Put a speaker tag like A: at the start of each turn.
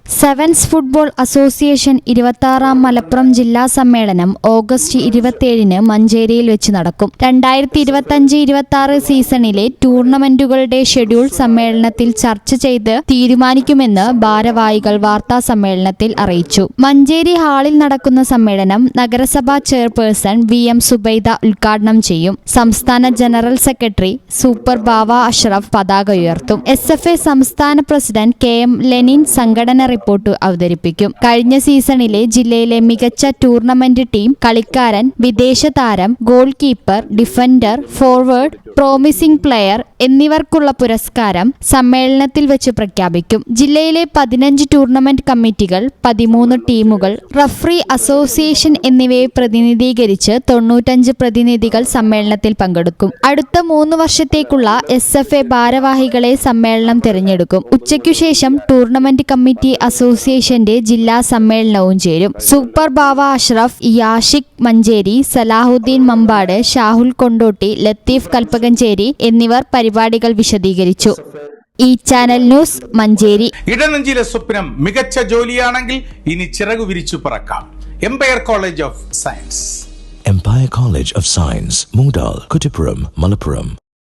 A: Sevens football association 26-ാം Malappuram ജില്ലാ സമ്മേളനം August 27-ന് മഞ്ചേരിയിൽ വെച്ച് നടക്കും. 2025-26 സീസണിലെ ടൂർണമെന്റുകളുടെ ഷെഡ്യൂൾ സമ്മേളനത്തിൽ ചർച്ച ചെയ്ത് തീരുമാനിക്കുമെന്ന് ഭാരവാഹികൾ വാർത്താ സമ്മേളനത്തിൽ അറിയിച്ചു. മഞ്ചേരി ഹാളിൽ നടക്കുന്ന സമ്മേളനം നഗരസഭാ ചെയർപേഴ്സൺ VM സുബൈദ ഉദ്ഘാടനം ചെയ്യും. സംസ്ഥാന ജനറൽ സെക്രട്ടറി സൂപ്പർ ബാവ അഷ്റഫ് പതാക ഉയർത്തും. SFA സംസ്ഥാന പ്രസിഡന്റ് KM ലെനിൻ സംഘടന റിപ്പോർട്ട് അവതരിപ്പിക്കും. കഴിഞ്ഞ സീസണിലെ ജില്ലയിലെ മികച്ച ടൂർണമെന്റ് ടീം, കളിക്കാരൻ, വിദേശ താരം, goalkeeper, defender, forward, promising player എന്നിവർക്കുള്ള പുരസ്കാരം സമ്മേളനത്തിൽ വെച്ച് പ്രഖ്യാപിക്കും. ജില്ലയിലെ 15 ടൂർണമെന്റ് കമ്മിറ്റികൾ, 13 ടീമുകൾ, റഫറി അസോസിയേഷൻ എന്നിവയെ പ്രതിനിധീകരിച്ച് 95 പ്രതിനിധികൾ സമ്മേളനത്തിൽ പങ്കെടുക്കും. അടുത്ത 3 വർഷത്തേക്കുള്ള SFA ഭാരവാഹികളെ സമ്മേളനം തിരഞ്ഞെടുക്കും. ഉച്ചയ്ക്കുശേഷം ടൂർണമെന്റ് കമ്മിറ്റി അസോസിയേഷന്റെ ജില്ലാ സമ്മേളനവും ചേരും. സൂപ്പർ ബാവ അഷ്റഫ്, യാഷിഖ് മഞ്ചേരി, സലാഹുദ്ദീൻ മമ്പാട്, ഷാഹുൽ കൊണ്ടോട്ടി, ലത്തീഫ് കൽപ്പകഞ്ചേരി എന്നിവർ പരിപാടികൾ വിശദീകരിച്ചു. ഈ ചാനൽ ന്യൂസ് മഞ്ചേരി.
B: ഇടനെഞ്ചിലെ സ്വപ്നം മികച്ച ജോലിയാണെങ്കിൽ ഇനി ചിറകു വിരിച്ചു പറക്കാം. Empire College of Science.
C: Empire College of Science, Moondal, Kuttipuram, Malappuram.